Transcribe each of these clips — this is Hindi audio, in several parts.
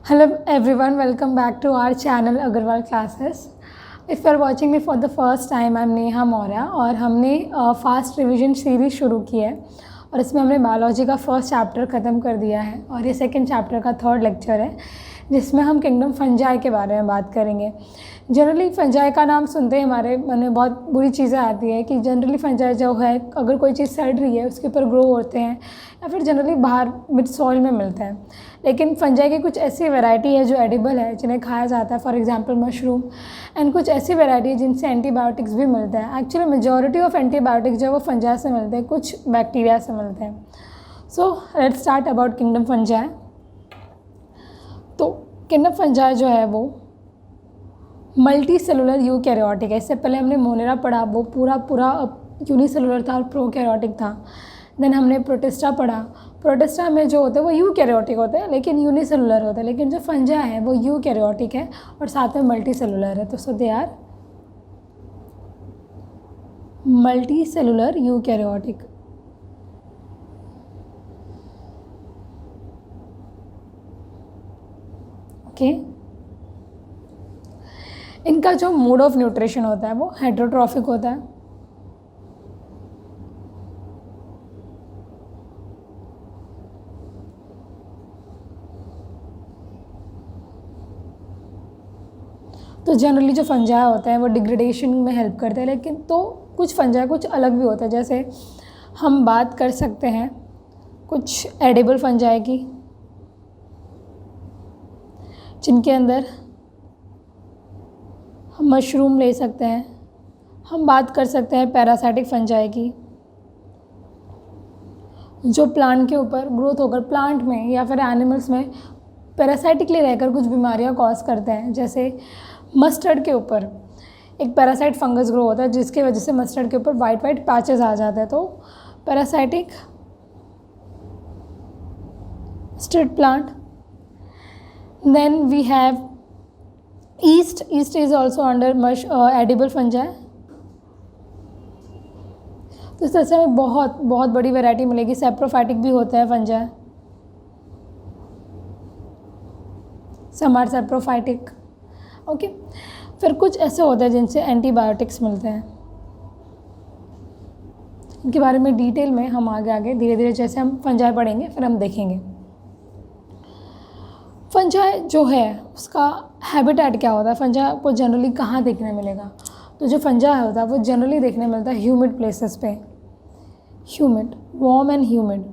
Hello everyone, welcome back to our channel Agarwal Classes. If you are watching me for the first time, I'm Neha Maurya और हमने फास्ट रिवीजन सीरीज़ शुरू की है और इसमें हमने बायोलॉजी का फर्स्ट चैप्टर ख़त्म कर दिया है और ये सेकंड चैप्टर का थर्ड लेक्चर है जिसमें हम किंगडम फंजाई के बारे में बात करेंगे। जनरली फंजाई का नाम सुनते ही हमारे मन में बहुत बुरी चीज़ें आती है कि जनरली फंजाई जो है अगर कोई चीज़ सड़ रही है उसके ऊपर ग्रो होते हैं या फिर जनरली बाहर मिड सॉइल में मिलते हैं, लेकिन फंजाई की कुछ ऐसी वैरायटी है जो एडिबल है जिन्हें खाया जाता है, फॉर एग्जांपल मशरूम, एंड कुछ ऐसी वैरायटी है जिनसे एंटीबायोटिक्स भी मिलते हैं। एक्चुअली मेजॉरिटी ऑफ एंटीबायोटिक्स जो है वो फंजाई से मिलते हैं, कुछ बैक्टीरिया से मिलते हैं। So let's start about kingdom fungi. तो किंगडम फंजाई जो है वो मल्टी सेलुलर यूकैरियोटिक है। इससे पहले हमने मोनेरा पढ़ा, वो पूरा यूनिसेलुलर था और प्रोकैरियोटिक था। देन हमने प्रोटिस्टा पढ़ा, प्रोटिस्टा में जो होते हैं वो यूकैरियोटिक होते हैं लेकिन यूनिसेलुलर होते हैं, लेकिन जो फंजाई है वो यूकैरियोटिक है और साथ में मल्टी सेलुलर है। तो so they are multi cellular eukaryotic. Okay, इनका जो मोड ऑफ न्यूट्रिशन होता है वो हेटेरोट्रॉफिक होता है। तो जनरली जो फंजाई होते हैं वो डिग्रेडेशन में हेल्प करते हैं, लेकिन तो कुछ फंजाई कुछ अलग भी होता है। जैसे हम बात कर सकते हैं कुछ एडिबल फंजाई की जिनके अंदर हम मशरूम ले सकते हैं। हम बात कर सकते हैं पैरासाइटिक फंजाई की जो प्लांट के ऊपर ग्रोथ होकर प्लांट में या फिर एनिमल्स में पैरासाइटिकली रहकर कुछ बीमारियां कॉज करते हैं। जैसे मस्टर्ड के ऊपर एक पैरासाइट फंगस ग्रो होता है जिसकी वजह से मस्टर्ड के ऊपर वाइट पैचेस आ जाते हैं। तो parasitic mustard plant. Then we have yeast is also under edible fungi. तो इस तरह से हमें बहुत बड़ी वैरायटी मिलेगी। सेप्रोफाइटिक भी होता है fungi, some are saprophytic. Okay, फिर कुछ ऐसे होते हैं जिनसे एंटीबायोटिक्स मिलते हैं। इनके बारे में डिटेल में हम आगे धीरे धीरे जैसे हम फंजाई पढ़ेंगे फिर हम देखेंगे। फंजाई जो है उसका हैबिटेट क्या होता है, फंजाई को जनरली कहाँ देखने मिलेगा। तो जो फंजाई होता है वो जनरली देखने मिलता है ह्यूमिड प्लेसेस पे, ह्यूमिड, वार्म एंड ह्यूमिड।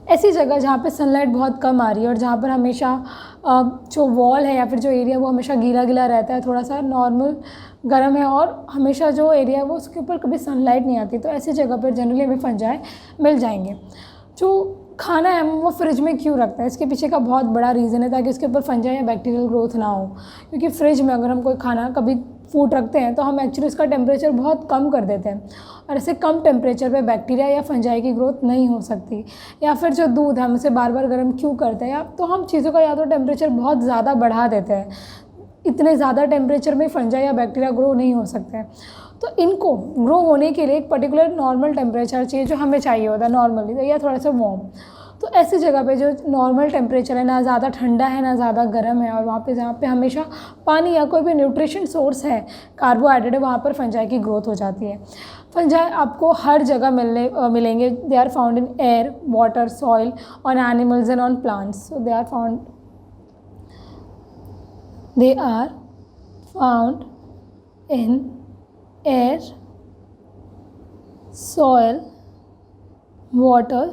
ऐसी जगह जहाँ पे सनलाइट बहुत कम आ रही है और जहाँ पर हमेशा जो वॉल है या फिर जो एरिया वो हमेशा गीला रहता है, थोड़ा सा नॉर्मल गर्म है और हमेशा जो एरिया है वो उसके ऊपर कभी सनलाइट नहीं आती। तो ऐसी जगह पर जनरली हमें फंजाई मिल जाएंगे। जो खाना है हम वो फ्रिज में क्यों रखते हैं, इसके पीछे का बहुत बड़ा रीज़न है ताकि उसके ऊपर फंजाई या बैक्टीरियल ग्रोथ ना हो। क्योंकि फ्रिज में अगर हम कोई खाना कभी फूड रखते हैं तो हम एक्चुअली उसका टेम्परेचर बहुत कम कर देते हैं और ऐसे कम टेम्परेचर पे बैक्टीरिया या फंजाई की ग्रोथ नहीं हो सकती। या फिर जो दूध है हम उसे बार बार गर्म क्यों करते हैं, या तो हम चीज़ों का या तो टेम्परेचर बहुत ज़्यादा बढ़ा देते हैं, इतने ज़्यादा टेम्परेचर में फंजाई या बैक्टीरिया ग्रो नहीं हो सकते हैं। तो इनको ग्रो होने के लिए एक पर्टिकुलर नॉर्मल टेम्परेचर चाहिए जो हमें चाहिए होता है नॉर्मली, या थोड़ा सा वार्म। तो ऐसी जगह पे जो नॉर्मल टेम्परेचर है, ना ज़्यादा ठंडा है ना ज़्यादा गर्म है, और वहाँ पे जहाँ पे हमेशा पानी या कोई भी न्यूट्रिशन सोर्स है, कार्बोहाइड्रेट है, वहाँ पर फंजाई की ग्रोथ हो जाती है। फंजाई आपको हर जगह मिलेंगे। They are found in air, water, soil, on animals and on plants. So they are found in air, soil, water,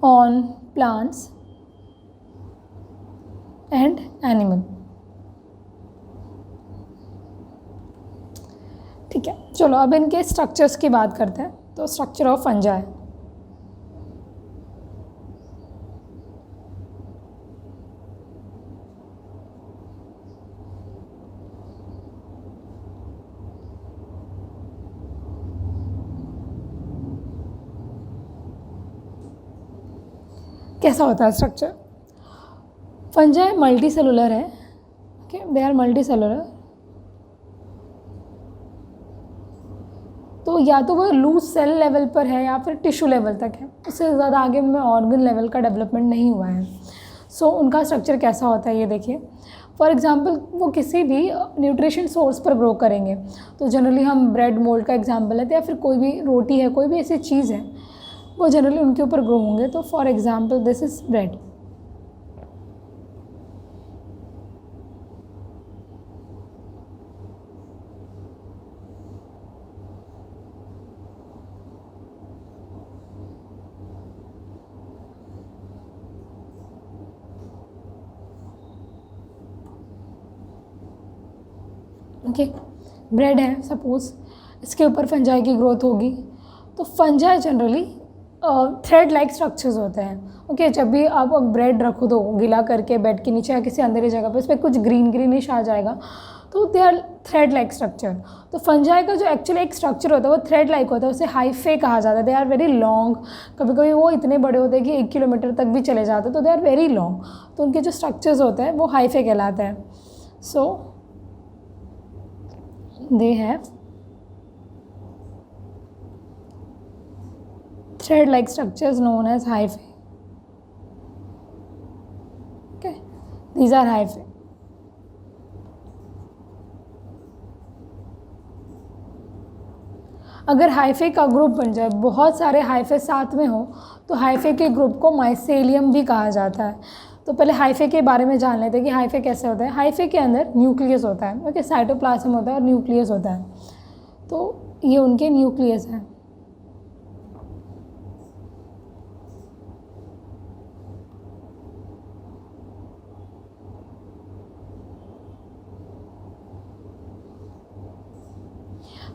on plants and animal। ठीक है, चलो अब इनके स्ट्रक्चर्स की बात करते हैं। तो स्ट्रक्चर ऑफ फंजाई, कैसा होता है स्ट्रक्चर। फंजाई मल्टी सेलुलर है। Okay, they are multi cellular. तो तो या तो वो लूज सेल लेवल पर है या फिर टिश्यू लेवल तक है, उससे ज़्यादा आगे में ऑर्गन लेवल का डेवलपमेंट नहीं हुआ है। सो उनका स्ट्रक्चर कैसा होता है ये देखिए। फॉर एग्जांपल वो किसी भी न्यूट्रिशन सोर्स पर ग्रो करेंगे, तो जनरली हम ब्रेड मोल्ड का एग्जांपल लेते हैं, या फिर कोई भी रोटी है, कोई भी ऐसी चीज़ है, वो जनरली उनके ऊपर ग्रो होंगे। तो for example this is bread. Okay, bread है सपोज, इसके ऊपर फंजाई की ग्रोथ होगी। तो fungi generally thread like structures होते हैं। ओके, जब भी आप ब्रेड रखो दो गीला करके बेड के नीचे या किसी अंधेरी जगह पर, उस पर कुछ ग्रीनिश आ जाएगा, तो they are thread like structure. तो फंजाई का जो एक्चुअली एक स्ट्रक्चर होता है वो थ्रेड लाइक होता है, उसे हाइफे कहा जाता है। दे आर वेरी लॉन्ग, कभी कभी वो इतने बड़े होते हैं कि 1 किलोमीटर तक भी चले जाते हैं, तो दे आर वेरी लॉन्ग। तो उनके जो स्ट्रक्चर्स होते हैं वो हाइफे कहलाते हैं। सो they have thread like structures known as hyphae. Okay, these are hyphae. अगर हाइफे का ग्रुप बन जाए, बहुत सारे हाइफे साथ में हो, तो हाइफे के ग्रुप को माइसेलियम भी कहा जाता है। तो पहले हाइफे के बारे में जान लेते हैं कि हाइफे कैसे होता है। हाइफे के अंदर न्यूक्लियस होता है, ओके, साइटोप्लाज्म होता है और न्यूक्लियस होता है। तो ये उनके न्यूक्लियस हैं।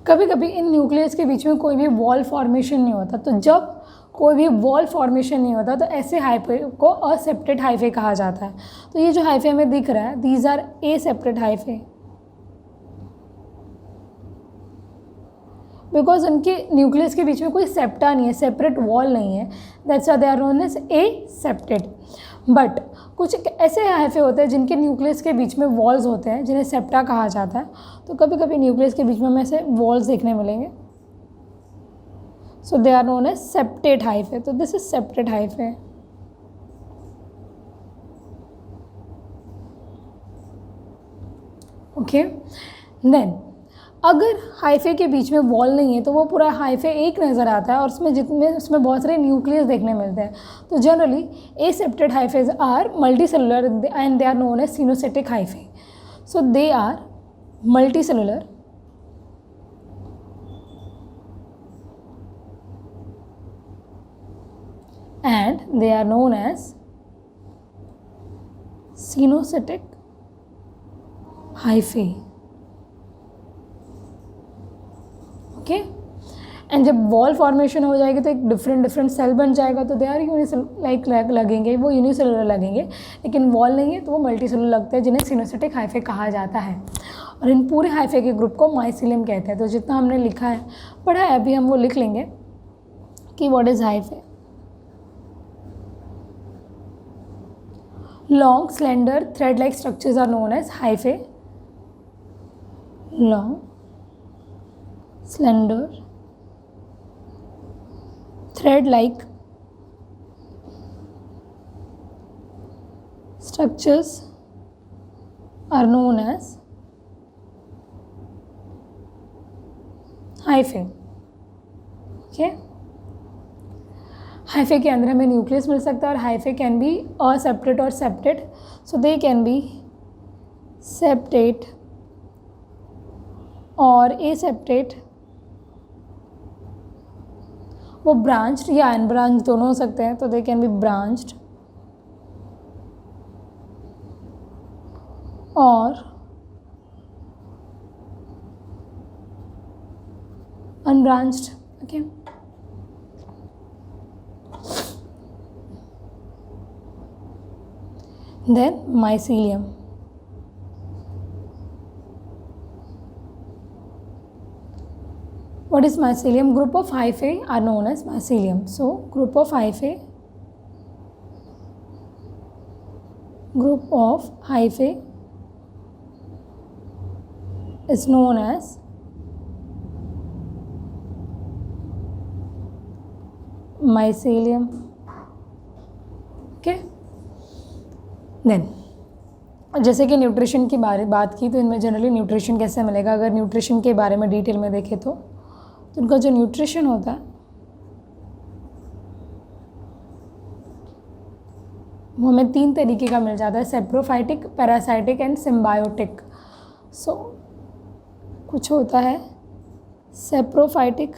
कभी कभी इन न्यूक्लियस के बीच में कोई भी वॉल फॉर्मेशन नहीं होता। तो जब कोई भी वॉल फॉर्मेशन नहीं होता तो ऐसे हाइफे को असेप्टेड हाइफे कहा जाता है। तो ये जो हाइफे हमें दिख रहा है, these are aseptate hyphae, because उनके न्यूक्लियस के बीच में कोई सेप्टा नहीं है, सेपरेट वॉल नहीं है, that's why they are known as aseptate. But कुछ ऐसे हाइफे होते हैं जिनके न्यूक्लियस के बीच में वॉल्स होते हैं, जिन्हें सेप्टा कहा जाता है। तो कभी कभी न्यूक्लियस के बीच में हमें ऐसे वॉल्स देखने मिलेंगे, so they are known as septate hyphae. तो this is septate hyphae. Okay, then अगर हाइफे के बीच में वॉल नहीं है तो वो पूरा हाइफे एक नज़र आता है और उसमें बहुत सारे न्यूक्लियस देखने मिलते हैं। तो generally aseptate hyphae are multi cellular and they are known as coenocytic hyphae. So they are multi cellular and they are known as coenocytic hyphae. Okay, and जब वॉल फॉर्मेशन हो जाएगी तो एक डिफरेंट सेल बन जाएगा, तो दे आर लाइक लगेंगे, वो यूनिसेलुलर लगेंगे, लेकिन वॉल नहीं है तो वो मल्टीसेलुलर लगते हैं, जिन्हें सिनोसेटिक हाइफे कहा जाता है। और इन पूरे हाइफे के ग्रुप को माइसिलियम कहते हैं। तो जितना हमने लिखा है, पढ़ा है, अभी हम वो लिख लेंगे कि what is hyphae. Long, slender, thread-like structures are known as hyphae. Long, slender, thread-like structures are known as hyphae. Okay. Hyphae के अंदर हमें न्यूक्लियस मिल सकता है और हाइफे कैन बी असेप्टेड और septate. So they can be septate और एसेप्टेड। वो ब्रांच्ड या अनब्रांच्ड दोनों हो सकते हैं, तो दे कैन बी ब्रांच्ड और unbranched. Okay, then mycelium. What is mycelium? Group of hyphae are known as mycelium. So group of hyphae is known as mycelium. Okay, then जैसे कि न्यूट्रिशन की बात की, तो इनमें जनरली न्यूट्रिशन कैसे मिलेगा? अगर न्यूट्रिशन के बारे में डिटेल में देखें तो इनका जो न्यूट्रिशन होता है वो हमें 3 तरीके का मिल जाता है, saprophytic, parasitic and symbiotic. So कुछ होता है saprophytic,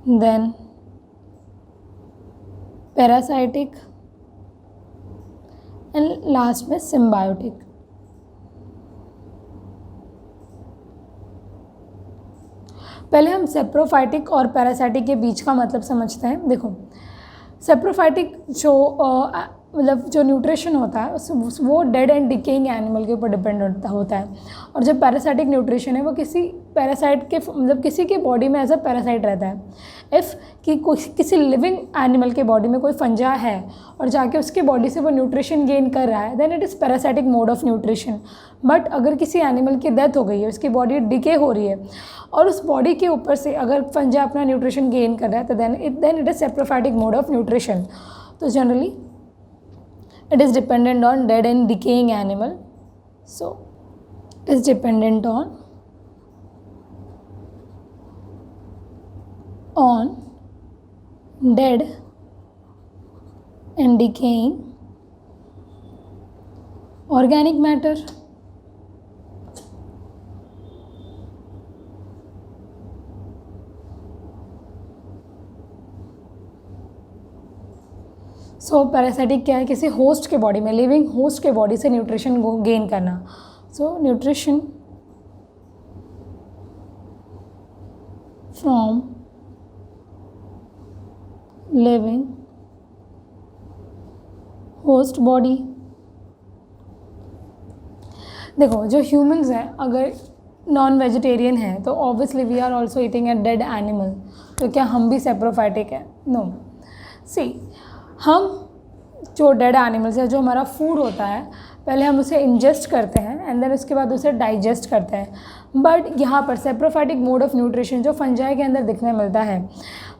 then parasitic and last में सिम्बायोटिक। पहले हम सेप्रोफाइटिक और पैरासाइटिक के बीच का मतलब समझते हैं। देखो, सेप्रोफाइटिक जो मतलब जो न्यूट्रिशन होता है वो डेड एंड डिकेइंग एनिमल के ऊपर डिपेंड होता है, और जो पैरासाइटिक न्यूट्रिशन है वो किसी पैरासाइट के मतलब किसी के बॉडी में एज अ पैरासाइट रहता है। इफ़ कि किसी लिविंग एनिमल के बॉडी में कोई फंजा है और जाके उसके बॉडी से वो न्यूट्रिशन गेन कर रहा है, then it is parasitic mode of nutrition. But अगर किसी एनिमल की डेथ हो गई है, उसकी बॉडी डिके हो रही है और उस बॉडी के ऊपर से अगर फंजा अपना न्यूट्रिशन गेन कर रहा है, तो then it is saprophytic mode of nutrition. तो generally it is dependent on dead and decaying animal, so it is dependent on dead and decaying organic matter। So parasitic क्या है? किसी होस्ट के बॉडी में, लिविंग होस्ट के बॉडी से न्यूट्रिशन गेन करना। So nutrition from living host body. देखो, जो ह्यूमंस हैं अगर नॉन वेजिटेरियन है तो obviously we are also eating a dead animal, तो क्या हम भी सेप्रोफाइटिक है? नो। सी, हम जो डेड एनिमल्स है, जो हमारा फूड होता है, पहले हम उसे इंजेस्ट करते हैं एंड देन उसके बाद उसे डाइजेस्ट करते हैं। बट यहाँ पर सेप्रोफाइटिक मोड ऑफ न्यूट्रिशन जो फंजाई के अंदर दिखने मिलता है,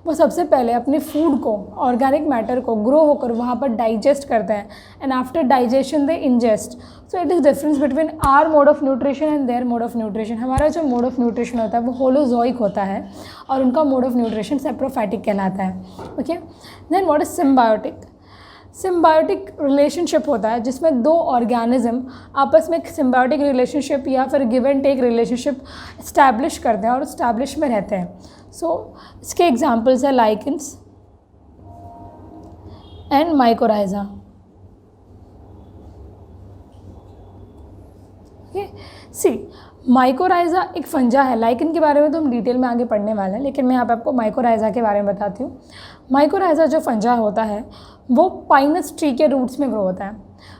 वो सबसे पहले अपने फूड को, ऑर्गेनिक मैटर को ग्रो होकर वहाँ पर डाइजेस्ट करते हैं and after digestion they ingest. So it is difference between our mode of nutrition and their mode of nutrition. हमारा जो मोड ऑफ न्यूट्रिशन होता है वो होलोजोइक होता है और उनका मोड ऑफ न्यूट्रिशन सेप्रोफाइटिक कहलाता है। Okay, then what is symbiotic? Symbiotic relationship होता है जिसमें दो ऑर्गेनिज्म आपस में एक सिम्बायोटिक रिलेशनशिप या फिर give and take relationship establish करते हैं और इस्टेब्लिश में रहते हैं। सो इसके एग्जांपल्स है lichens and mycorrhiza. Okay, see, mycorrhiza एक फंजा है। लाइकन के बारे में तो हम डिटेल में आगे पढ़ने वाले हैं, लेकिन मैं यहाँ पे आपको माइकोराइजा के बारे में बताती हूँ। माइकोराइजा जो फंजा होता है वो पाइनस ट्री के रूट्स में ग्रो होता है।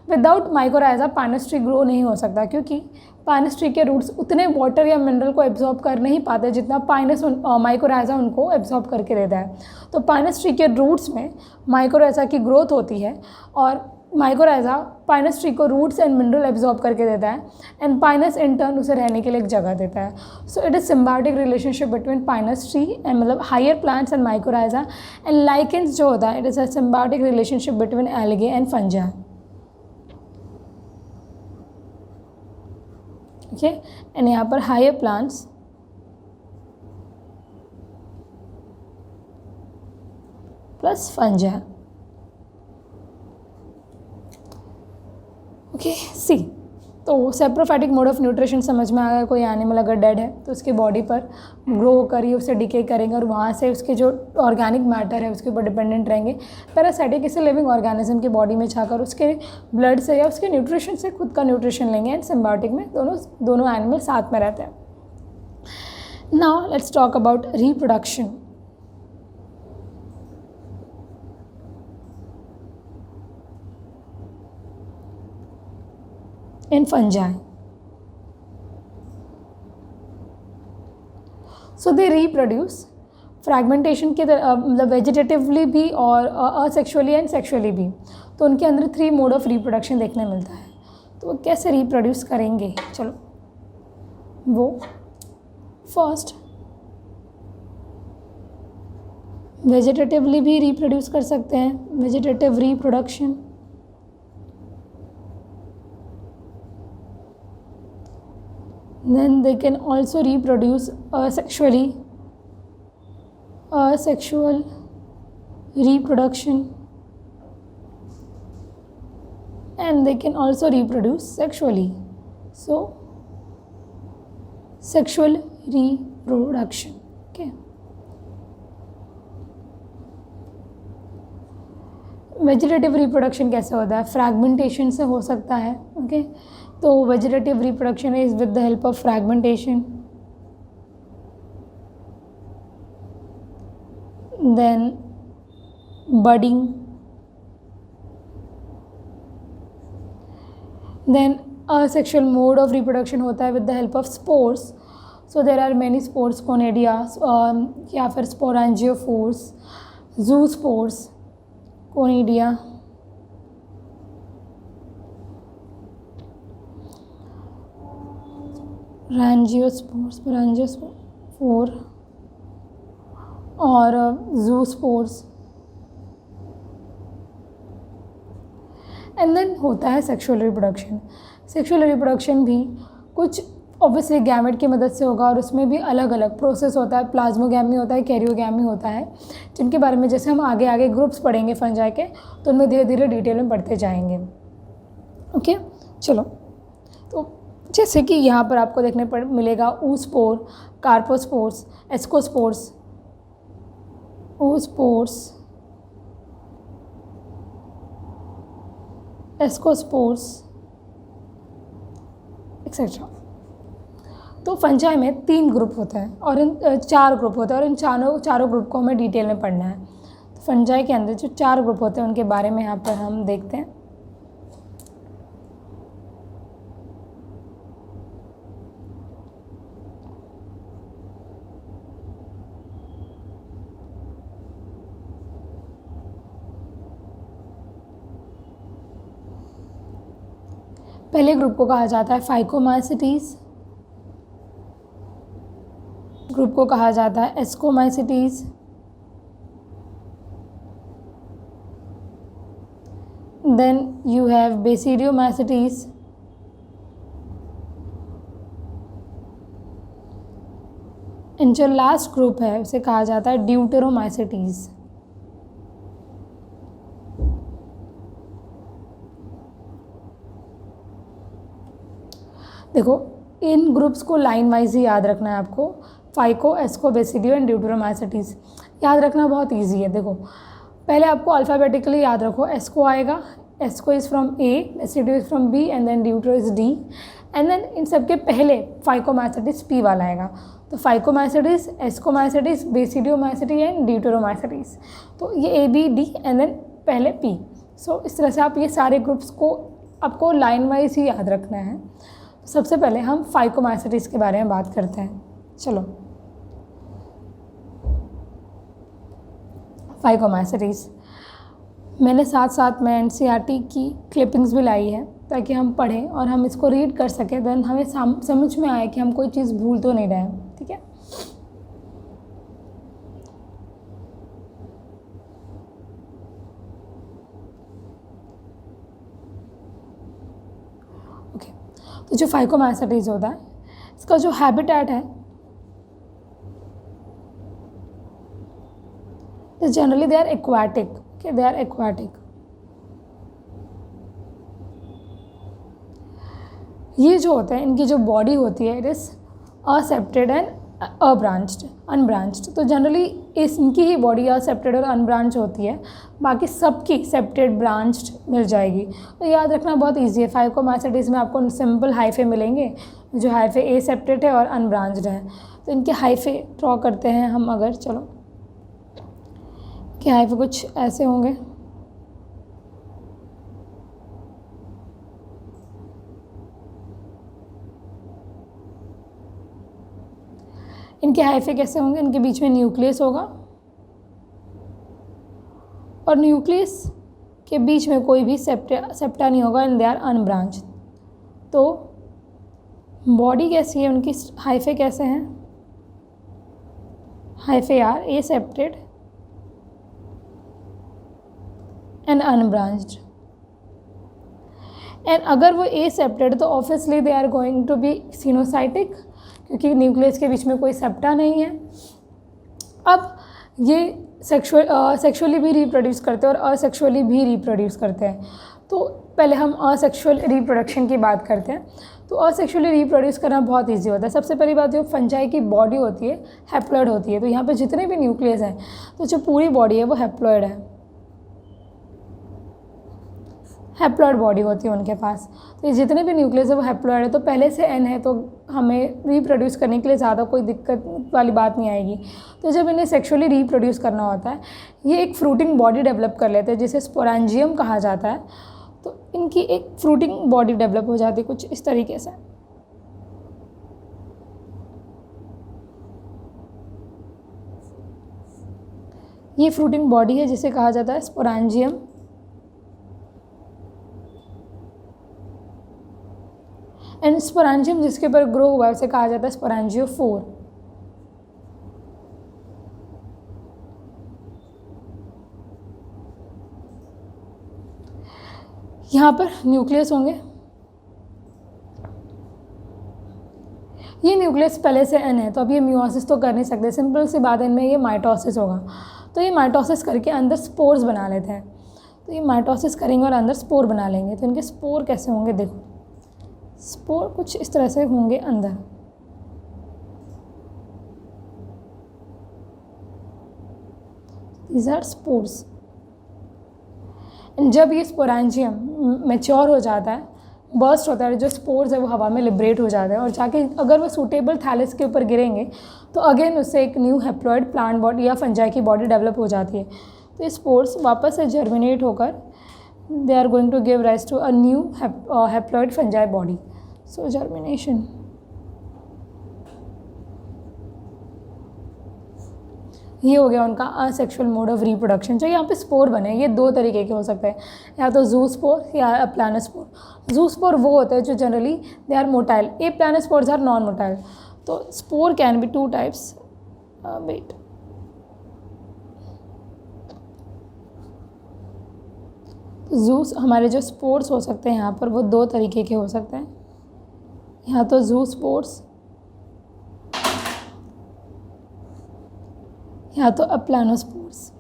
Without mycorrhiza Pinus tree grow नहीं हो सकता, क्योंकि पाइनस ट्री के रूट्स उतने वाटर या मिनरल को एब्जॉर्ब कर नहीं पाते जितना माइकोराइजा उनको एब्जॉर्ब करके देता है। तो पाइनस ट्री के रूट्स में माइकोराइजा की ग्रोथ होती है और माइकोराइजा पाइनस ट्री को रूट्स एंड मिनरल एब्जॉर्ब करके देता है एंड पाइनस इन टर्न उसे रहने के लिए एक जगह देता है। So it is symbiotic relationship between pinus tree and मतलब higher plants and mycorrhiza. And lichens जो होता है, it is a symbiotic relationship between algae and fungi. Okay, and यहाँ पर higher plants plus fungi. Okay, see, तो सेप्रोफाइटिक मोड ऑफ न्यूट्रिशन समझ में आ गया। कोई एनिमल अगर डेड है तो उसके बॉडी पर ग्रो करिए, उसे डिके करेंगे और वहाँ से उसके जो ऑर्गेनिक मैटर है उसके ऊपर डिपेंडेंट रहेंगे। पैरासाइटिक किसी लिविंग ऑर्गेनिज्म की बॉडी में जाकर उसके ब्लड से या उसके न्यूट्रिशन से खुद का न्यूट्रिशन लेंगे। एंड सिम्बायोटिक में दोनों एनिमल साथ में रहते हैं। Now let's talk about reproduction. in fungi. So they reproduce fragmentation के मतलब वेजिटेटिवली भी और असेक्सुअली एंड सेक्सुअली भी। तो उनके अंदर 3 मोड ऑफ रिप्रोडक्शन देखने मिलता है। तो वो कैसे रिप्रोड्यूस करेंगे? चलो, वो फर्स्ट वेजिटेटिवली भी रिप्रोड्यूस कर सकते हैं, vegetative reproduction. Then they can also reproduce asexually, asexual reproduction, and they can also reproduce sexually. So sexual reproduction. Okay. Vegetative reproduction कैसे होता है? फ्रैगमेंटेशन से हो सकता है। ओके, तो vegetative reproduction is with the help of fragmentation. Then budding, then asexual mode of reproduction होता है with the help of spores. So there are many spores, conidia या फिर sporangiophores, zoospores, conidia, sporangiospores, sporangiospore और जूस्पोर्स। एंड देन होता है सेक्सुअल रिप्रोडक्शन। सेक्सुअल रिप्रोडक्शन भी कुछ ऑब्वियसली गैमेट की मदद से होगा और उसमें भी अलग अलग प्रोसेस होता है। प्लाज्मोगैमी होता है, कैरियोगैमी होता है, जिनके बारे में जैसे हम आगे आगे ग्रुप्स पढ़ेंगे फंजाई के, तो उनमें धीरे धीरे डिटेल में पढ़ते जाएंगे। ओके, चलो, तो जैसे कि यहाँ पर आपको देखने पर मिलेगा oospore, carpospores, ascospores, oospores, ascospores etcetera. तो फंजाई में 3 ग्रुप होते हैं और इन 4 ग्रुप होते हैं और इन चारों ग्रुप को हमें डिटेल में पढ़ना है। तो फंजाई के अंदर जो 4 ग्रुप होते हैं उनके बारे में यहाँ पर हम देखते हैं। पहले ग्रुप को कहा जाता है फाइकोमाइसिटीज, ग्रुप को कहा जाता है ascomycetes, then you have basidiomycetes, and जो लास्ट ग्रुप है उसे कहा जाता है ड्यूटेरोमाइसिटीज। देखो, इन ग्रुप्स को लाइन वाइज ही याद रखना है आपको। Phyco, asco, basidio and deuteromycetes याद रखना बहुत इजी है। देखो, पहले आपको अल्फ़ाबेटिकली याद रखो। एस्को आएगा, asco is from A, basidio is from B and then deutero is D, and then इन सब के पहले फाइकोमाइसिटीज पी वाला आएगा। तो phycomycetes, ascomycetes, basidiomycete and deuteromycetes. तो ये A B D and then पहले पी। सो इस तरह से आप ये सारे ग्रुप्स को आपको लाइन वाइज ही याद रखना है। सबसे पहले हम फाइकोमाइसिटीज के बारे में बात करते हैं। चलो, फाइकोमाइसिटीज मैंने साथ साथ में एनसीईआरटी की क्लिपिंग्स भी लाई है ताकि हम पढ़ें और हम इसको रीड कर सकें, देन हमें समझ में आए कि हम कोई चीज़ भूल तो नहीं रहे हैं। ठीक है, ओके। तो जो फाइकोमाइसिटीज होता है, इसका जो हैबिटेट है, generally they are aquatic. Okay, they are aquatic. ये जो होते हैं, इनकी जो बॉडी होती है, it is aseptate and unbranched. तो जनरली इनकी ही बॉडी असेप्टेड और अनब्रांच होती है, बाकी सबकी सेप्टेड ब्रांच्ड मिल जाएगी। तो याद रखना बहुत इजी है। फाइकोमाइसिटीज में आपको सिंपल हाइफे मिलेंगे, जो हाइफे ए सेप्टेड है और अनब्रांच्ड है। तो इनके हाइफे ड्रॉ करते हैं हम। अगर चलो, कि हाइफे कुछ ऐसे होंगे। इनके हाइफे कैसे होंगे? इनके बीच में न्यूक्लियस होगा और न्यूक्लियस के बीच में कोई भी सेप्टा नहीं होगा, एंड दे आर अनब्रांच। तो बॉडी कैसी है उनकी? हाइफे कैसे हैं? Hyphae are aseptate and unbranched. And अगर वो एसेप्टेड तो obviously they are going to be coenocytic, क्योंकि न्यूक्लियस के बीच में कोई सेप्टा नहीं है। अब ये सेक्सुअली भी रिप्रोड्यूस करते हैं और असेक्सुअली भी रिप्रोड्यूस करते हैं। तो पहले हम असेक्सुअल रिप्रोडक्शन की बात करते हैं। तो असेक्सुअली रिप्रोड्यूस करना बहुत इजी होता है। सबसे पहली बात, जो फंजाई की बॉडी होती है हैप्लॉइड होती है। तो यहाँ पे जितने भी न्यूक्लियस हैं, तो जो पूरी बॉडी है वो हैप्लॉइड है, हैप्लॉइड बॉडी होती है उनके पास। तो ये जितने भी न्यूक्लियस है वो हैप्लॉइड है। तो पहले से एन है तो हमें रिप्रोड्यूस करने के लिए ज़्यादा कोई दिक्कत वाली बात नहीं आएगी। तो जब इन्हें सेक्सुअली रिप्रोड्यूस करना होता है, ये एक फ्रूटिंग बॉडी डेवलप कर लेते हैं जिसे स्पोरेंजियम कहा जाता है। तो इनकी एक फ्रूटिंग बॉडी डेवलप हो जाती है कुछ इस तरीके से। ये फ्रूटिंग बॉडी है जिसे कहा जाता है स्पोरेंजियम। एंड स्पोरेंजियम जिसके ऊपर ग्रो हुआ है उसे कहा जाता है स्पोरेंजियोफोर। यहाँ पर न्यूक्लियस होंगे। ये न्यूक्लियस पहले से एन है तो अब ये मियोसिस तो कर नहीं सकते, सिंपल सी बात है, इनमें ये माइटोसिस होगा। तो ये माइटोसिस करके अंदर स्पोर्स बना लेते हैं। तो ये माइटोसिस करेंगे और अंदर स्पोर बना लेंगे। तो इनके स्पोर कैसे होंगे, देखो स्पोर कुछ इस तरह से होंगे अंदर। These are spores। जब ये स्पोरेंजियम मैच्योर हो जाता है, बर्स्ट होता है, जो स्पोर्स है वो हवा में लिबरेट हो जाते हैं और जाके अगर वो सूटेबल थैलस के ऊपर गिरेंगे तो अगेन उससे एक न्यू हैप्लॉइड प्लांट बॉडी या फंजाई की बॉडी डेवलप हो जाती है। तो ये स्पोर्स वापस से जर्मिनेट होकर they are going to give rise to a new haploid fungi body. So germination. ये हो गया उनका असेक्सुअल मोड ऑफ रिप्रोडक्शन। जो यहाँ पे स्पोर बने, ये दो तरीके के हो सकते हैं, या तो जू स्पोर या प्लानोस्पोर। जू स्पोर वो होते हैं जो generally they are motile, aplanospores are non motile. तो spore can be two types. Wait, जूस हमारे जो स्पोर्स हो सकते हैं यहाँ पर वो दो तरीके के हो सकते हैं, या तो जू स्पोर्स या तो प्लानोस्पोर्स।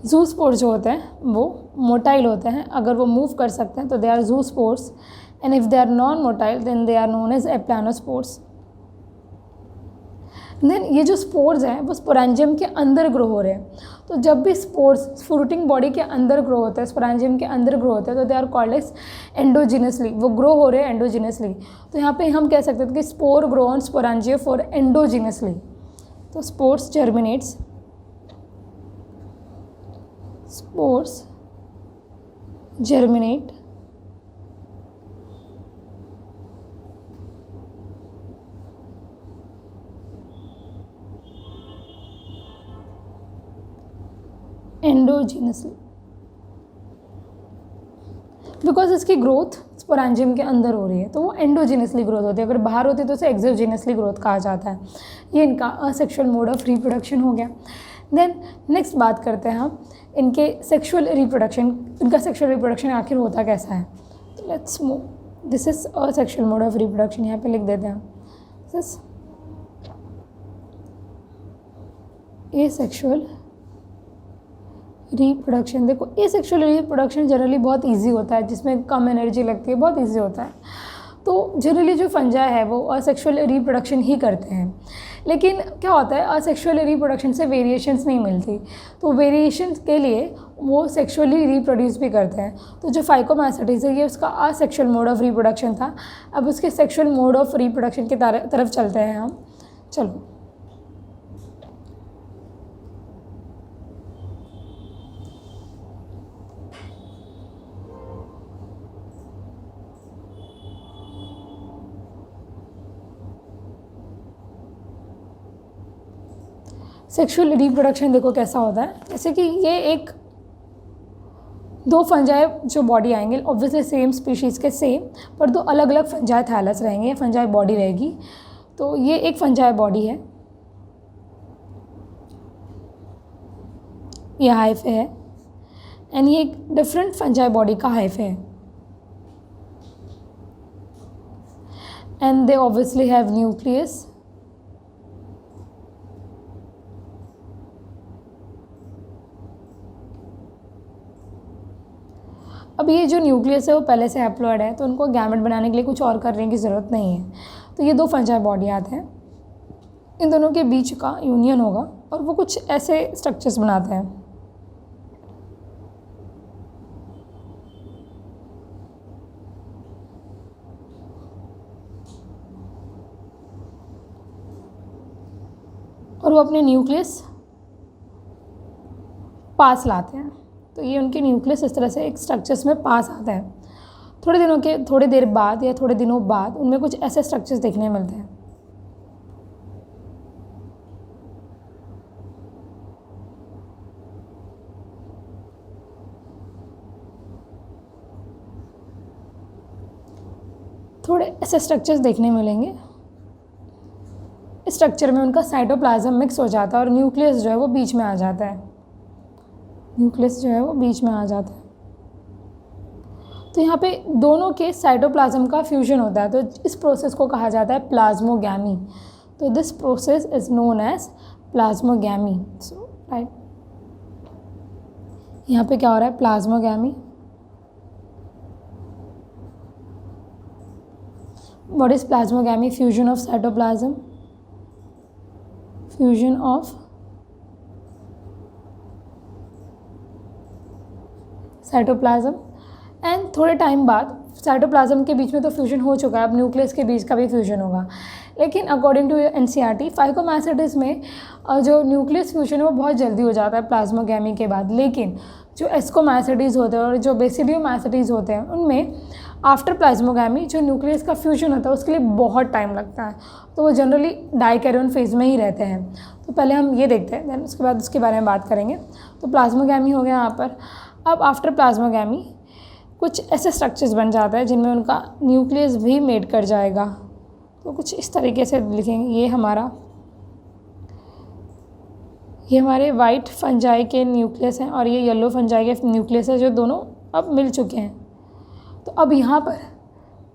जू स्पोर्स जो होते हैं वो मोटाइल होते हैं, अगर वो मूव कर सकते हैं तो they are zoospores, and if they are non motile then they are known as planospores. Then ये जो स्पोर्स हैं वो स्पोरेंजियम के अंदर ग्रो हो रहे हैं। तो जब भी स्पोर्स फ्रूटिंग बॉडी के अंदर ग्रो होते हैं, स्पोरेंजियम के अंदर ग्रो होते हैं, तो they are called as endogenously, वो ग्रो हो रहे हैं एंडोजिनसली। तो यहाँ पे हम कह सकते थे कि spore grow on sporangiophore endogenously. तो spores germinates, spores germinate endogenously, because इसकी ग्रोथ स्पोरेंजियम के अंदर हो रही है तो वो एंडोजिनसली ग्रोथ होती है। अगर बाहर होती है तो उसे एक्सोजिनसली ग्रोथ कहा जाता है। ये इनका असेक्सुअल मोड ऑफ रिप्रोडक्शन हो गया। देन नेक्स्ट बात करते हैं हम इनके सेक्सुअल रिप्रोडक्शन। इनका सेक्सुअल रिप्रोडक्शन आखिर होता कैसा है। तो let's move, this is asexual mode of reproduction, यहाँ पे लिख देते हैं दिस इज एसेक्सुअल रिप्रोडक्शन। देखो एसेक्सुअल रिप्रोडक्शन जनरली बहुत इजी होता है, जिसमें कम एनर्जी लगती है, बहुत इजी होता है। तो जनरली जो फंजाई है वो असेक्सुअल रिप्रोडक्शन ही करते हैं। लेकिन क्या होता है, असेक्सुअल रिप्रोडक्शन से वेरिएशंस नहीं मिलती, तो वेरिएशंस के लिए वो सेक्सुअली रिप्रोड्यूस भी करते हैं। तो जो फाइकोमास्टिस है ये उसका असेक्सुअल मोड ऑफ रिप्रोडक्शन था। अब उसके सेक्सुअल मोड ऑफ रिप्रोडक्शन की तरफ चलते हैं हम। चलो, सेक्सुअल रिप्रोडक्शन देखो कैसा होता है। जैसे कि ये एक दो फंजाई जो बॉडी आएंगे, ऑब्वियसली सेम स्पीशीज़ के सेम, पर दो अलग अलग फंजाई थैलस रहेंगे, फंजाई बॉडी रहेगी। तो ये एक फंजाई बॉडी है, ये हाइफे है, एंड ये एक डिफरेंट फंजाई बॉडी का हाइफे है, and they obviously have nucleus. अब ये जो न्यूक्लियस है वो पहले से हैप्लॉइड है, तो उनको गैमेट बनाने के लिए कुछ और करने की ज़रूरत नहीं है। तो ये दो फंजाई बॉडी आते हैं, इन दोनों के बीच का यूनियन होगा और वो कुछ ऐसे स्ट्रक्चर्स बनाते हैं। और वो अपने न्यूक्लियस पास लाते हैं। तो ये उनके न्यूक्लियस इस तरह से एक स्ट्रक्चर्स में पास आता है। थोड़ी देर बाद या थोड़े दिनों बाद उनमें कुछ ऐसे स्ट्रक्चर्स देखने मिलते हैं। थोड़े ऐसे स्ट्रक्चर्स देखने मिलेंगे। इस स्ट्रक्चर में उनका साइटोप्लाज्म मिक्स हो जाता है और न्यूक्लियस जो है वो बीच में आ जाता है। तो यहाँ पे दोनों के साइटोप्लाज्म का फ्यूजन होता है, तो इस प्रोसेस को कहा जाता है प्लाज्मोगैमी। तो this process is known as plasmogamy. So right, यहाँ पे क्या हो रहा है, plasmogamy. What is plasmogamy? Fusion of cytoplasm, fusion of cytoplasm. And थोड़े टाइम बाद साइटोप्लाज्म के बीच में तो फ्यूजन हो चुका है, अब न्यूक्लियस के बीच का भी फ्यूजन होगा। लेकिन अकॉर्डिंग टू एनसीईआरटी फाइकोमाइसेटिस में जो न्यूक्लियस फ्यूजन है वो बहुत जल्दी हो जाता है प्लाज्मोगैमी के बाद। लेकिन जो एस्कोमाइसेटीज़ होते हैं और जो बेसिडियोमाइसेटीज़ होते हैं उनमें आफ्टर प्लाज्मोगैमी जो न्यूक्लियस का फ्यूजन होता है उसके लिए बहुत टाइम लगता है, तो वो जनरली डाइकैरियोन फेज में ही रहते हैं। तो पहले हम ये देखते हैं, देन उसके बाद उसके बारे में बात करेंगे। तो प्लाज्मोगैमी हो गया यहाँ पर। अब आफ्टर प्लाज्मोगैमी कुछ ऐसे स्ट्रक्चर्स बन जाता है जिनमें उनका न्यूक्लियस भी मेड कर जाएगा। तो कुछ इस तरीके से लिखेंगे, ये हमारे वाइट फंजाई के न्यूक्लियस हैं और ये येलो फंजाई के न्यूक्लियस है, जो दोनों अब मिल चुके हैं। तो अब यहाँ पर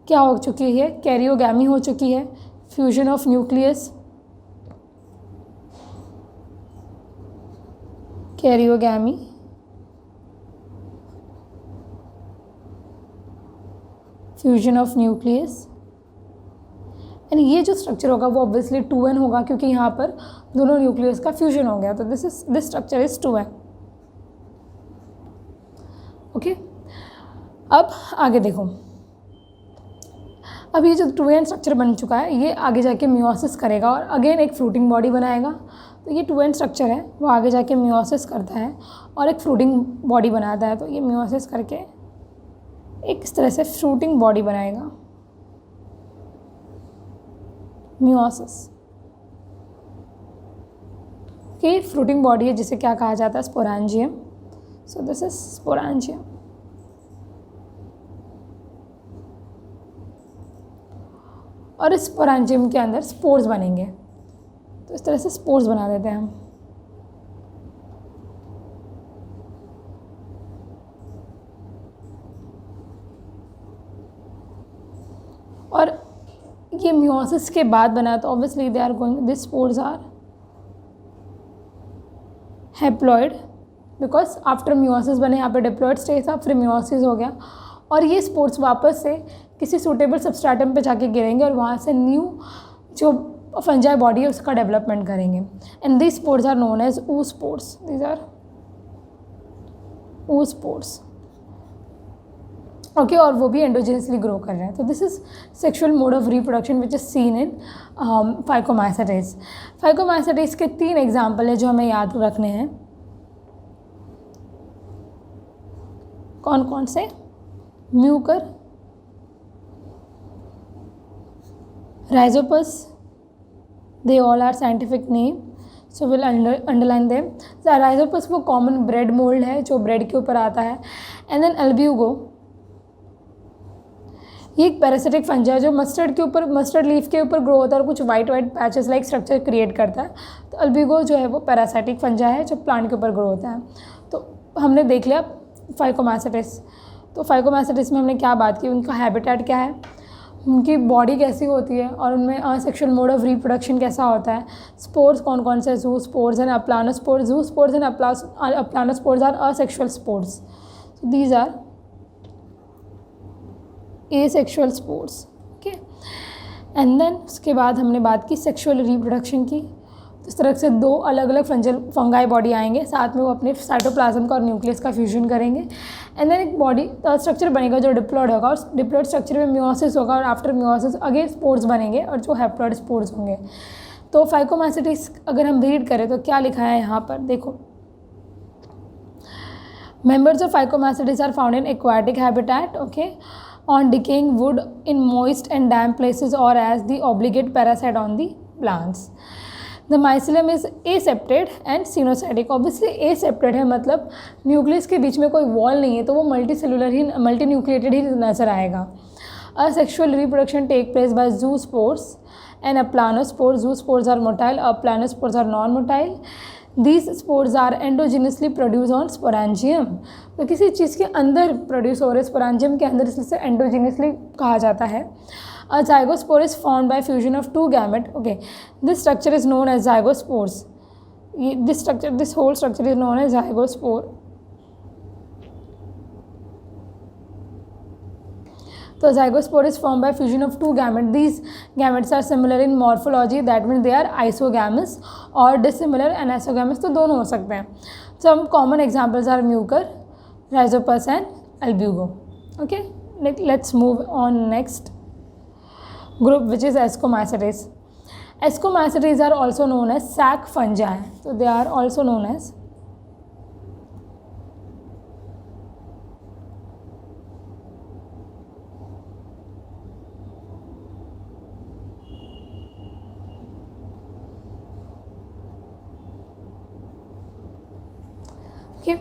क्या हो चुकी है, कैरियोगैमी हो चुकी है, fusion of nucleus, karyogamy, fusion of nucleus. And ये जो स्ट्रक्चर होगा वो ऑब्वियसली 2n होगा, क्योंकि यहाँ पर दोनों न्यूक्लियस का फ्यूजन हो गया। तो this structure is 2n। Okay, अब आगे देखो। अब ये जो 2n स्ट्रक्चर बन चुका है ये आगे जाके मियोसिस करेगा और अगेन एक फ्रूटिंग बॉडी बनाएगा। तो ये 2n स्ट्रक्चर है वो आगे जाके मियोसिस करता है और एक फ्रूटिंग बॉडी बनाता है। तो ये मियोसिस करके एक इस तरह से फ्रूटिंग बॉडी बनाएगा, मियोसिस की फ्रूटिंग बॉडी है, जिसे क्या कहा जाता है, sporangium. So this is sporangium. और इस स्पोरेंजियम के अंदर स्पोर्स बनेंगे। तो इस तरह से स्पोर्स बना देते हैं हम। और ये मियोसिस के बाद बना, तो obviously they are going, this spores are haploid, because after meiosis बने, यहाँ पे डिप्लॉइड स्टेज था, फिर मियोसिस हो गया और ये स्पोर्स वापस से किसी सूटेबल सबस्ट्रेटम पे जाके गिरेंगे और वहाँ से न्यू जो फंजाई बॉडी है उसका डेवलपमेंट करेंगे। And this spores are known as oospores. These are oospores. Okay, और वो भी एंडोजेनसली ग्रो कर रहे हैं। तो this is sexual mode of reproduction which is seen in phycomycetes. Phycomycetes के 3 एग्जाम्पल है जो हमें याद रखने हैं। कौन कौन से? Mucor, rhizopus, they all are scientific name, so will underline them. Rhizopus वो कॉमन ब्रेड मोल्ड है जो ब्रेड के ऊपर आता है। एंड देन अल्ब्यूगो, ये एक पैरासिटिक फंजा है जो मस्टर्ड लीफ के ऊपर ग्रो होता है और कुछ white patches like structure create करता है। तो अल्ब्यूगो जो है वो पैरासिटिक फंजा है जो प्लांट के ऊपर ग्रो होता है। हमने देख लिया फाइकोमास्टिस। तो फाइकोमास्टिस में हमने क्या बात की, उनका हैबिटेट क्या है, उनकी बॉडी कैसी होती है और उनमें सेक्शुअल मोड ऑफ रिप्रोडक्शन कैसा होता है, स्पोर्स कौन कौन से, जू spores and aplanospores. Zoospores and aplanospores are asexual spores, so these are asexual spores. Okay, and then उसके बाद हमने बात की सेक्शुअल रिप्रोडक्शन की। इस तरह से दो अलग अलग फंगाई बॉडी आएंगे, साथ में वो अपने साइटोप्लाज्म का और न्यूक्लियस का फ्यूजन करेंगे, एंड देन एक बॉडी स्ट्रक्चर बनेगा जो डिप्लॉयड होगा, और डिप्लॉयड स्ट्रक्चर में मियोसिस होगा, और आफ्टर मियोसिस अगेन स्पोर्स बनेंगे और जो हैप्लॉयड स्पोर्स होंगे। तो फाइकोमास्टिस अगर हम रीड करें तो क्या लिखा है यहाँ पर, देखो, members of phycomastids are found in aquatic habitat, okay, on decaying wood, in moist and damp places, or as the obligate parasite on the plants. The mycelium is aseptate and sinusoidic. Obviously aseptate है मतलब न्यूक्लियस के बीच में कोई वॉल नहीं है, तो वो मल्टी सेलुलर ही, मल्टी न्यूक्लिएटेड ही नजर आएगा। Asexual reproduction take place by zoospores and aplanospores. Zoospores are motile, aplanospores are non-motile. These spores are endogenously produced on sporangium. तो किसी चीज़ के अंदर प्रोड्यूस हो रहे, स्पोरेंजियम के अंदर, इसलिए एंडोजीनियसली कहा जाता है। A zygospore is formed by fusion of two gamete. Okay, this structure is known as zygospores. This whole structure is known as zygospore. So zygospore is formed by fusion of two gametes. These gametes are similar in morphology, that means they are isogamous, or dissimilar anisogamous, तो दोनों हो सकते हैं। Some common examples are mucor, rhizopus and albugo. Okay, let's move on next group, which is Ascomycetes. Ascomycetes are also known as sac fungi. So they are also known as okay.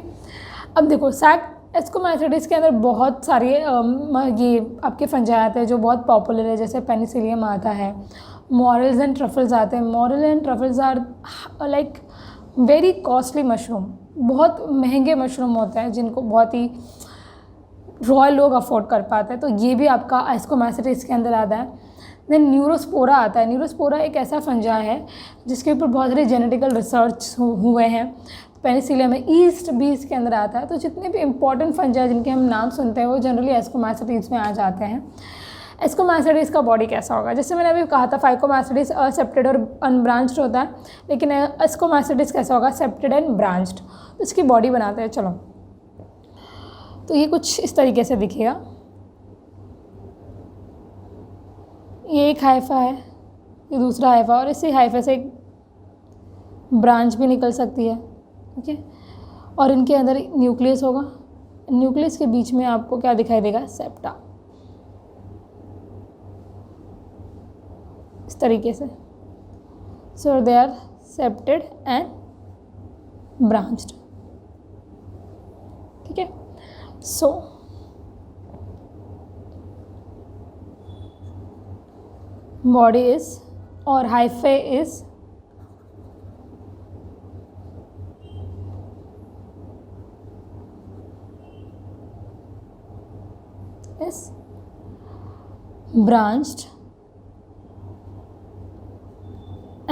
अब देखो सैक एस्कोमाइसिडिस के अंदर बहुत सारे ये आपके फंजाई आते हैं जो बहुत पॉपुलर है, जैसे पेनिसिलियम आता है, मॉरल्स एंड ट्रफल्स आते हैं। Morel and truffles are like very costly mushroom, बहुत महंगे मशरूम होते हैं जिनको बहुत ही रॉयल लोग अफोर्ड कर पाते हैं, तो ये भी आपका एस्कोमाइसिडिस के अंदर आता है। देन न्यूरोस्पोरा आता है। न्यूरोस्पोरा एक ऐसा फंजाई है जिसके ऊपर बहुत सारे जेनेटिकल रिसर्च हुए हैं। पेनिसिलियम में ईस्ट भी इसके अंदर आता है। तो जितने भी इंपॉर्टेंट फंजाई जिनके हम नाम सुनते हैं वो जनरली एस्कोमाइसिडिस में आ जाते हैं। एस्कोमाइसिडिस का बॉडी कैसा होगा, जैसे मैंने अभी कहा था फाइकोमाइसिडिस असेप्टेड और अनब्रांच्ड होता है, लेकिन एस्कोमाइसिडिस कैसा होगा, सेप्टेड एंड ब्रांच्ड। तो इसकी बॉडी बनाते हैं, चलो तो ये कुछ इस तरीके से दिखेगा। ये एक हाइफा है, ये दूसरा हाइफा, और इसी हाइफे से एक ब्रांच भी निकल सकती है। ओके, और इनके अंदर न्यूक्लियस होगा। न्यूक्लियस के बीच में आपको क्या दिखाई देगा, सेप्टा, इस तरीके से। So they are septate and branched. ठीक है, सो बॉडी इज और hyphae is branched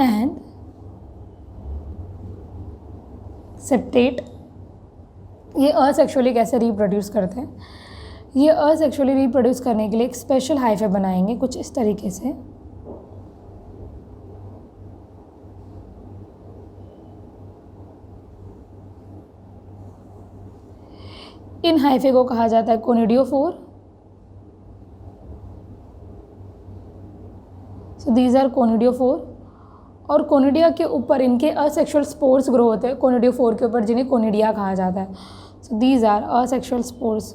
and septate। ये असेक्सुअली कैसे रिप्रोड्यूस करते हैं, ये असेक्सुअली रिप्रोड्यूस करने के लिए एक स्पेशल हाइफे बनाएंगे कुछ इस तरीके से। इन हाइफे को कहा जाता है conidiophore. So these are conidiophore, और कोनिडिया के ऊपर इनके असेक्सुअल स्पोर्स ग्रो होते हैं कोनिडियोफोर के ऊपर, जिन्हें कोनिडिया कहा जाता है। So these are asexual spores.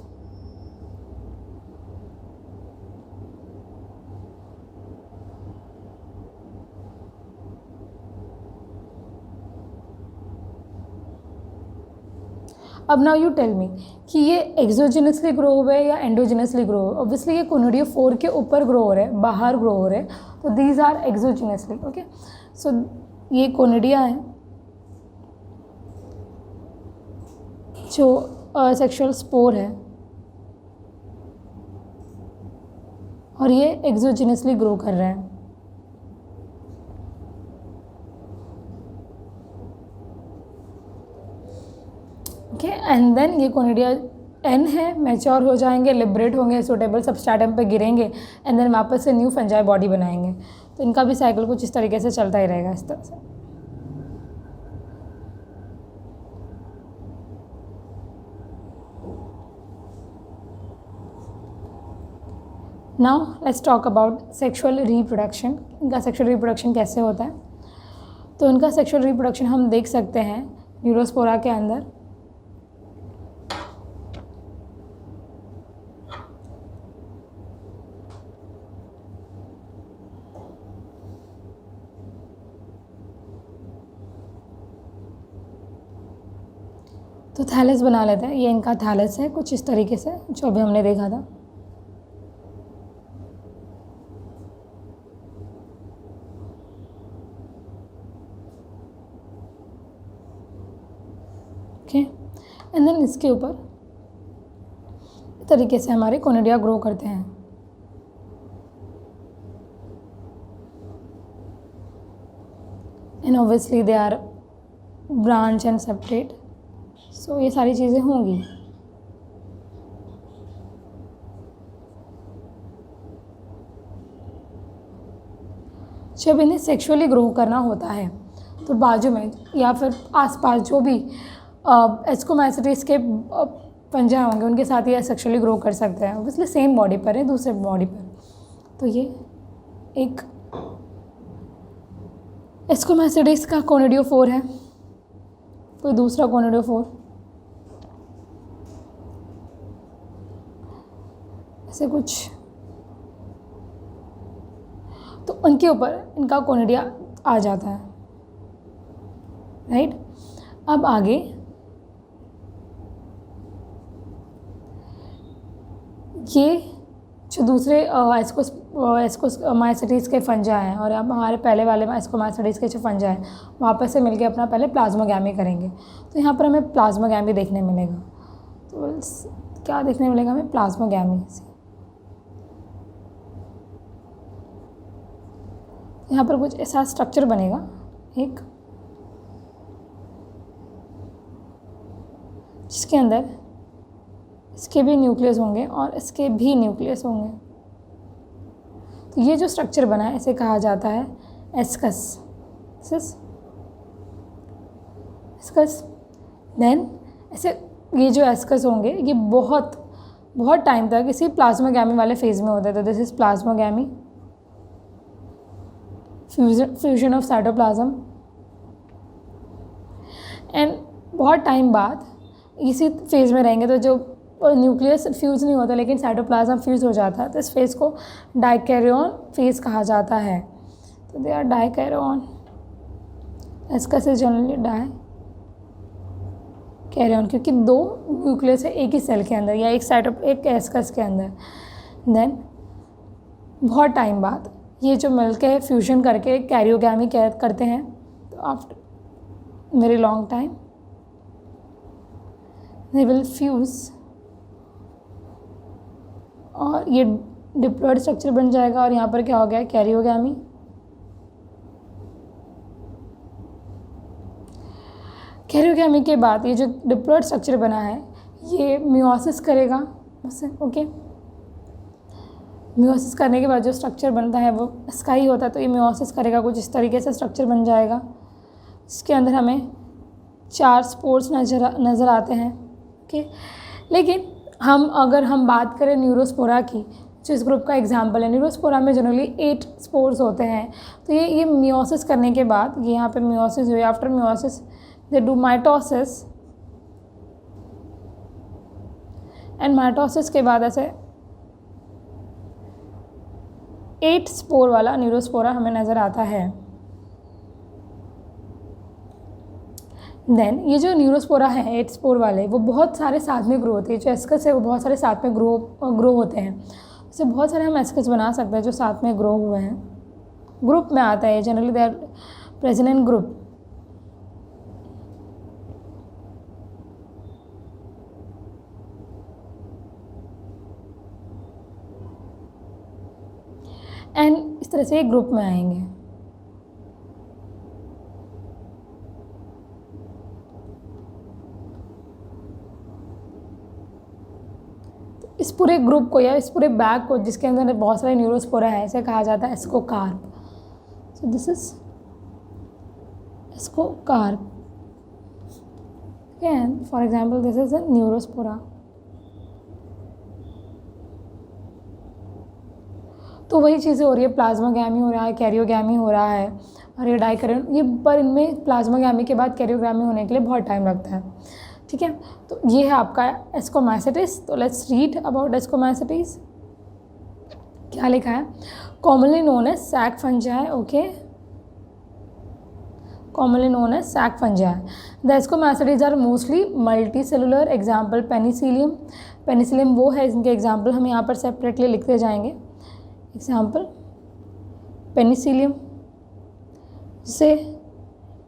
अब नाउ यू टेल मी कि ये एक्सोजिनसली ग्रो हुए हैं या एंडोजिनसली ग्रो हुए। ऑब्वियसली ये कोनिडियोफोर के ऊपर ग्रो हो रहे हैं, बाहर ग्रो हो रहे हैं, तो दीज आर एक्सोजिनसली। ओके, सो ये कोनिडिया है, जो सेक्सुअल स्पोर है और ये एक्सोजेनसली ग्रो कर रहा है। ओके, एंड देन ये कोनिडिया एन है, मैच्योर हो जाएंगे, लिबरेट होंगे, सूटेबल सबस्ट्रेटम पे गिरेंगे एंड देन वापस से न्यू फंजाई बॉडी बनाएंगे। तो इनका भी साइकिल कुछ इस तरीके से चलता ही रहेगा, इस तरह से। Now let's talk about sexual reproduction. इनका सेक्सुअल रिप्रोडक्शन कैसे होता है? तो इनका सेक्सुअल रिप्रोडक्शन हम देख सकते हैं न्यूरोस्पोरा के अंदर। तो थैलस बना लेते हैं, ये इनका थैलस है कुछ इस तरीके से, जो अभी हमने देखा था। ओके, एंड देन इसके ऊपर इस तरीके से हमारे कोनिडिया ग्रो करते हैं। And obviously they are branch and separate. So ये सारी चीज़ें होंगी। जब इन्हें सेक्सुअली ग्रो करना होता है तो बाजू में या फिर आसपास जो भी एस्कोमाइसिटीज के पंजा होंगे उनके साथ ये सेक्सुअली ग्रो कर सकते हैं। ऑब्वियसली सेम बॉडी पर है, दूसरे बॉडी पर। तो ये एक एस्कोमाइसिटीज का कोनिडियोफोर है, कोई दूसरा कोनिडियोफोर, ऐसे कुछ। तो उनके ऊपर इनका कोनिडिया आ जाता है, राइट। अब आगे ये जो दूसरे एस्कोमाइसिटीज़ के फंजा हैं और अब हमारे पहले वाले एस्कोमाइसिटीज़ के जो फंजा हैं वापस से मिलके अपना पहले प्लाज्मोगैमी करेंगे। तो यहाँ पर हमें प्लाज्मोगैमी देखने मिलेगा। तो क्या देखने मिलेगा हमें? प्लाज्मोगैमी से। यहाँ पर कुछ ऐसा स्ट्रक्चर बनेगा एक, जिसके अंदर इसके भी न्यूक्लियस होंगे और इसके भी न्यूक्लियस होंगे। तो ये जो स्ट्रक्चर बना है इसे कहा जाता है एस्कस। देन ऐसे ये जो एस्कस होंगे ये बहुत बहुत टाइम तक इसी प्लाज्मोगैमी वाले फेज में होते थे। This is plasmogamy, fusion of cytoplasm. And बहुत टाइम बाद इसी फेज़ में रहेंगे। तो जो न्यूक्लियस फ्यूज़ नहीं होता लेकिन साइटोप्लाज्म फ्यूज़ हो जाता है, तो इस फेज़ को डाइकैरियन फेज़ कहा जाता है। तो they are dikaryon. Ascus is generally dikaryon क्योंकि दो न्यूक्लियस है एक ही सेल के अंदर या एक एस्कस के अंदर। देन बहुत टाइम बाद ये जो मिलके फ्यूजन करके कैरियोगैमी करते हैं। तो after very long time they will fuse और ये डिप्लॉयड स्ट्रक्चर बन जाएगा। और यहाँ पर क्या हो गया? कैरियोगैमी। कैरियोगैमी के बाद ये जो डिप्लॉयड स्ट्रक्चर बना है ये मियोसिस करेगा उससे। ओके, मियोसिस करने के बाद जो स्ट्रक्चर बनता है वो इसका ही होता है। तो ये मियोसिस करेगा, कुछ इस तरीके से स्ट्रक्चर बन जाएगा। इसके अंदर हमें 4 स्पोर्स नज़र आते हैं। ओके, लेकिन अगर हम बात करें न्यूरोस्पोरा की, जो इस ग्रुप का एग्जाम्पल है, न्यूरोस्पोरा में जनरली 8 स्पोर्स होते हैं। तो ये मियोसिस करने के बाद ये यहाँ पे मियोसिस हुई। After meiosis they do mitosis and mitosis के बाद ऐसे 8 स्पोर वाला न्यूरोस्पोरा हमें नज़र आता है। देन ये जो न्यूरोस्पोरा है 8 स्पोर वाले, वो बहुत सारे साथ में ग्रो होते हैं। जो एस्कस है वो बहुत सारे साथ में ग्रो होते हैं। उससे बहुत सारे हम एस्कस बना सकते हैं जो साथ में ग्रो हुए हैं। ग्रुप में आता है generally, they are present in group. इस तरह से ये ग्रुप में आएंगे। इस पूरे ग्रुप को या इस पूरे बैग को जिसके अंदर बहुत सारे न्यूरोस्पोरा है, इसे कहा जाता है ascocarp. So this is ascocarp. And for example this is a Neurospora. तो वही चीज़ें हो रही है, प्लाज्मागैमी हो रहा है, कैरियोगैमी हो रहा है और ये डाइकैरियन, ये पर इनमें प्लाज्मागैमी के बाद कैरियोगैमी होने के लिए बहुत टाइम लगता है। ठीक है, तो ये है आपका एस्कोमाइसेटिस। तो लेट्स रीड अबाउट एस्कोमाइसेटिस। क्या लिखा है? Commonly known as sac fungi. Okay, commonly known as sac fungi. The ascomycetes are mostly multicellular. Example penicillium. Penicillium वो है, इनके एग्जाम्पल हम यहाँ पर सेपरेटली लिखते जाएंगे। एग्जाम्पल पेनिसिलियम, जिससे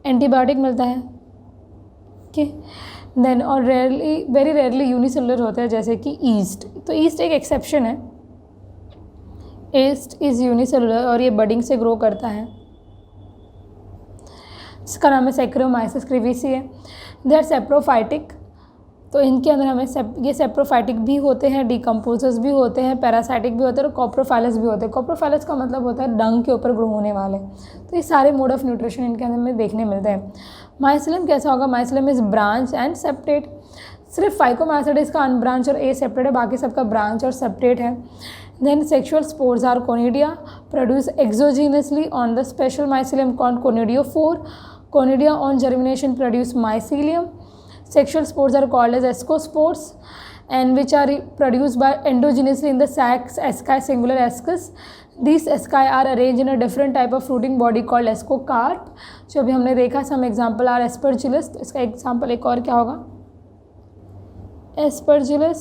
एंटीबायोटिक मिलता है। ओके, देन और रेयरली, वेरी रेयरली यूनिसेलुलर होता है, जैसे कि ईस्ट। तो ईस्ट एक एक्सेप्शन है। ईस्ट इज़ यूनिसेलुलर और ये बडिंग से ग्रो करता है। इसका नाम है saccharomyces cerevisiae. They are saprophytic. तो इनके अंदर हमें ये सेप्रोफाइटिक भी होते हैं, डिकम्पोजर्स भी होते हैं, पैरासाइटिक भी होते हैं और कॉप्रोफाइलस भी होते हैं। कॉप्रोफाइलस का मतलब होता है डंग के ऊपर ग्रो होने वाले। तो ये सारे मोड ऑफ न्यूट्रिशन इनके अंदर में देखने मिलते हैं। माइसिलियम कैसा होगा? Mycelium is branch and separate. सिर्फ फाइकोमाइसेटिस का अनब्रांच और ए सेपरेट है, बाकी सबका ब्रांच और सेपरेट है। Then sexual spores or conidia produce exogenously on the special mycelium called conidiophore. Conidia on germination produce mycelium. Sexual spores are called as ascospores and which are produced by endogenously in the sacs, asci, singular ascus. These asci are arranged in a different type of fruiting body called ascocarp. जो अभी हमने देखा, some example are aspergillus। तो इसका एग्जाम्पल एक और क्या होगा? aspergillus,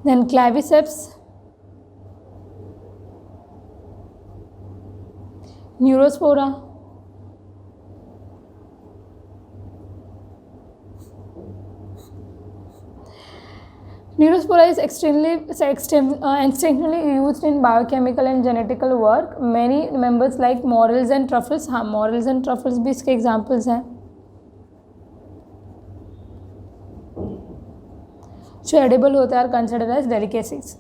then claviceps, neurospora, Neurospora is extensively used in biochemical and genetical work. Many members like morels and truffles. हाँ, morels and truffles भी इसके examples हैं जो एडिबल होते हैं, कंसिडर एज डेलिकेसीज।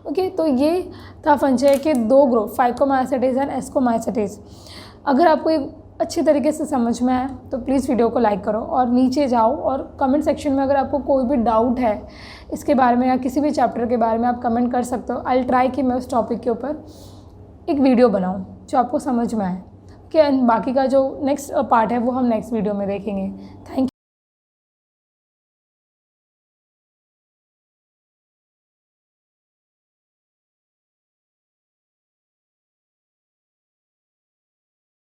ओके, तो ये था फंजाई के दो ग्रुप, फाइकोमाइसेटिस एंड एस्कोमाइसेटिस। अगर आपको ये अच्छी तरीके से समझ में आए तो प्लीज़ वीडियो को लाइक करो और नीचे जाओ और कमेंट सेक्शन में अगर आपको कोई भी डाउट है इसके बारे में या किसी भी चैप्टर के बारे में आप कमेंट कर सकते हो। आई विल ट्राई कि मैं उस टॉपिक के ऊपर एक वीडियो बनाऊं जो आपको समझ में आए। ओके, एंड बाकी का जो नेक्स्ट पार्ट है वो हम नेक्स्ट वीडियो में देखेंगे। Thank you.